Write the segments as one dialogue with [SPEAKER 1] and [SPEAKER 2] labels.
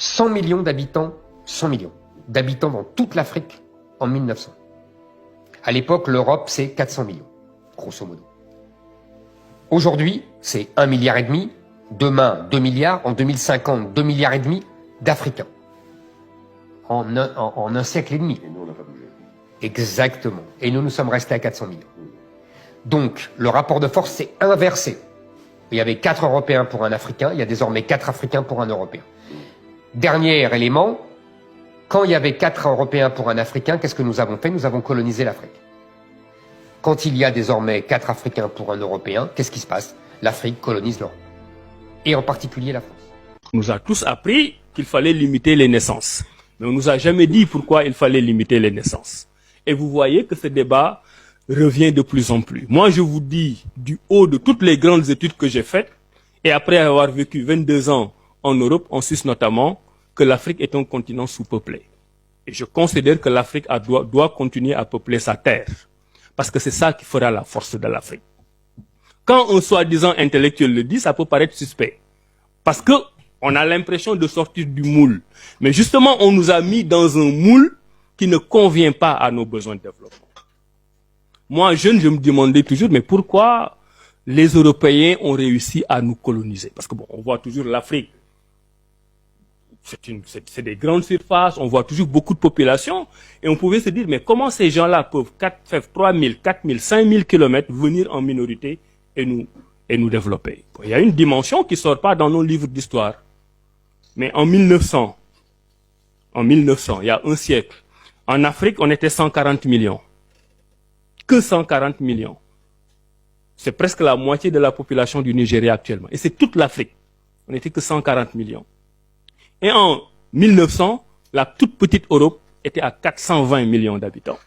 [SPEAKER 1] 100 millions d'habitants, 100 millions d'habitants dans toute l'Afrique en 1900. À l'époque, l'Europe, c'est 400 millions, grosso modo. Aujourd'hui, c'est 1,5 milliard. Demain, 2 milliards. En 2050, 2,5 milliards d'Africains. En un siècle et demi.
[SPEAKER 2] Et nous, on n'a pas bougé.
[SPEAKER 1] Exactement. Et nous sommes restés à 400 millions. Donc, le rapport de force s'est inversé. Il y avait 4 Européens pour un Africain, il y a désormais 4 Africains pour un Européen. Dernier élément, quand il y avait 4 Européens pour un Africain, qu'est-ce que nous avons fait? Nous avons colonisé l'Afrique. Quand il y a désormais 4 Africains pour un Européen, qu'est-ce qui se passe? L'Afrique colonise l'Europe. Et en particulier la France.
[SPEAKER 3] On nous a tous appris qu'il fallait limiter les naissances. Mais on nous a jamais dit pourquoi il fallait limiter les naissances. Et vous voyez que ce débat revient de plus en plus. Moi, je vous dis, du haut de toutes les grandes études que j'ai faites, et après avoir vécu 22 ans en Europe, en Suisse notamment, que l'Afrique est un continent sous-peuplé. Et je considère que l'Afrique doit continuer à peupler sa terre. Parce que c'est ça qui fera la force de l'Afrique. Quand un soi-disant intellectuel le dit, ça peut paraître suspect. Parce que on a l'impression de sortir du moule. Mais justement, on nous a mis dans un moule qui ne convient pas à nos besoins de développement. Moi, jeune, je me demandais toujours, mais pourquoi les Européens ont réussi à nous coloniser? Parce que bon, on voit toujours l'Afrique. C'est des grandes surfaces, on voit toujours beaucoup de population. Et on pouvait se dire, mais comment ces gens-là peuvent faire 3000, 4000, 5000 kilomètres venir en minorité et nous développer? Bon, il y a une dimension qui ne sort pas dans nos livres d'histoire. Mais en 1900, il y a un siècle, en Afrique, on était 140 millions. Que 140 millions. C'est presque la moitié de la population du Nigeria actuellement. Et c'est toute l'Afrique. On n'était que 140 millions. Et en 1900, la toute petite Europe était à 420 millions d'habitants.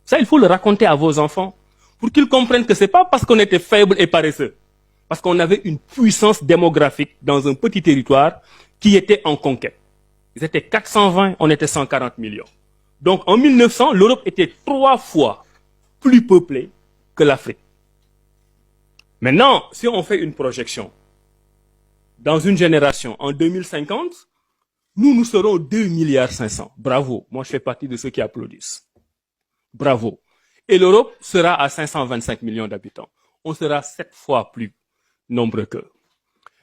[SPEAKER 3] Ça, il faut le raconter à vos enfants pour qu'ils comprennent que ce n'est pas parce qu'on était faible et paresseux. Parce qu'on avait une puissance démographique dans un petit territoire qui était en conquête. Ils étaient 420, on était 140 millions. Donc en 1900, l'Europe était 3 fois plus peuplée que l'Afrique. Maintenant, si on fait une projection, dans une génération, en 2050, nous serons 2,5 milliards. Bravo, moi je fais partie de ceux qui applaudissent. Bravo. Et l'Europe sera à 525 millions d'habitants. On sera 7 fois plus nombreux qu'eux.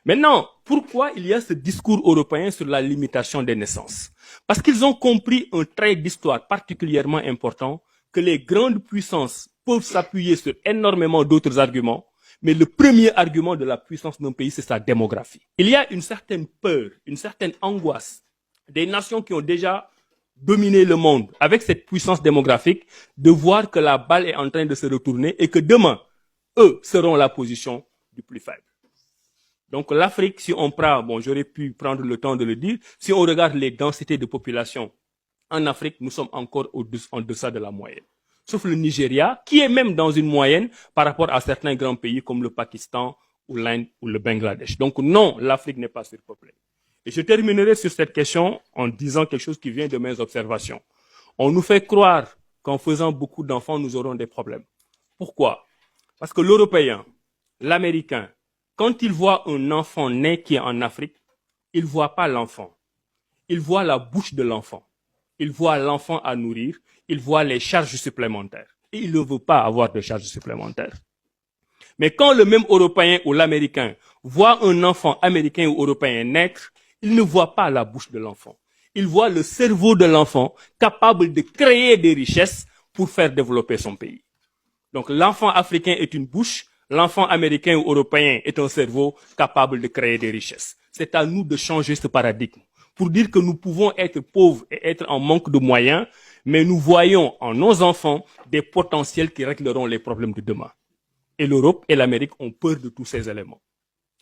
[SPEAKER 3] Maintenant, pourquoi il y a ce discours européen sur la limitation des naissances? Parce qu'ils ont compris un trait d'histoire particulièrement important, que les grandes puissances peuvent s'appuyer sur énormément d'autres arguments, mais le premier argument de la puissance d'un pays, c'est sa démographie. Il y a une certaine peur, une certaine angoisse des nations qui ont déjà dominé le monde avec cette puissance démographique, de voir que la balle est en train de se retourner et que demain, eux seront la position du plus faible. Donc l'Afrique, si on prend, bon, j'aurais pu prendre le temps de le dire, si on regarde les densités de population en Afrique, nous sommes encore en deçà de la moyenne. Sauf le Nigeria, qui est même dans une moyenne par rapport à certains grands pays comme le Pakistan ou l'Inde ou le Bangladesh. Donc non, l'Afrique n'est pas surpeuplée. Et je terminerai sur cette question en disant quelque chose qui vient de mes observations. On nous fait croire qu'en faisant beaucoup d'enfants, nous aurons des problèmes. Pourquoi? Parce que l'Européen, l'Américain, quand il voit un enfant né qui est en Afrique, il ne voit pas l'enfant. Il voit la bouche de l'enfant. Il voit l'enfant à nourrir. Il voit les charges supplémentaires. Et il ne veut pas avoir de charges supplémentaires. Mais quand le même Européen ou l'Américain voit un enfant américain ou européen naître, il ne voit pas la bouche de l'enfant. Il voit le cerveau de l'enfant capable de créer des richesses pour faire développer son pays. Donc l'enfant africain est une bouche, l'enfant américain ou européen est un cerveau capable de créer des richesses. C'est à nous de changer ce paradigme pour dire que nous pouvons être pauvres et être en manque de moyens, mais nous voyons en nos enfants des potentiels qui régleront les problèmes de demain. Et l'Europe et l'Amérique ont peur de tous ces éléments.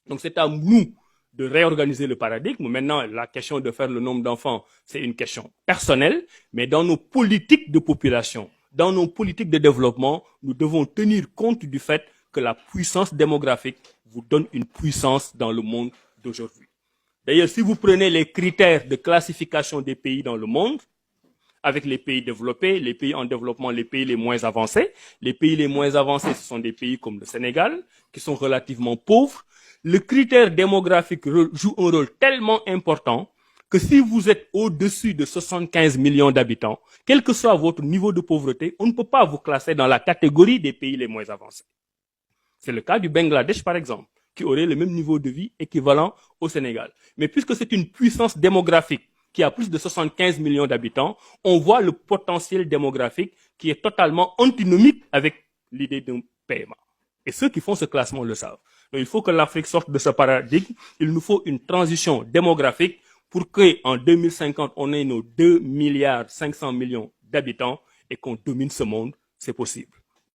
[SPEAKER 3] Donc c'est à nous de réorganiser le paradigme. Maintenant, la question de faire le nombre d'enfants, c'est une question personnelle, mais dans nos politiques de population, dans nos politiques de développement, nous devons tenir compte du fait que la puissance démographique vous donne une puissance dans le monde d'aujourd'hui. D'ailleurs, si vous prenez les critères de classification des pays dans le monde, avec les pays développés, les pays en développement, les pays les moins avancés. Les pays les moins avancés, ce sont des pays comme le Sénégal, qui sont relativement pauvres. Le critère démographique joue un rôle tellement important que si vous êtes au-dessus de 75 millions d'habitants, quel que soit votre niveau de pauvreté, on ne peut pas vous classer dans la catégorie des pays les moins avancés. C'est le cas du Bangladesh, par exemple, qui aurait le même niveau de vie équivalent au Sénégal. Mais puisque c'est une puissance démographique qui a plus de 75 millions d'habitants, on voit le potentiel démographique qui est totalement antinomique avec l'idée d'un PMA. Et ceux qui font ce classement le savent. Donc il faut que l'Afrique sorte de ce paradigme. Il nous faut une transition démographique pour qu'en 2050, on ait nos 2,5 milliards d'habitants et qu'on domine ce monde. C'est possible.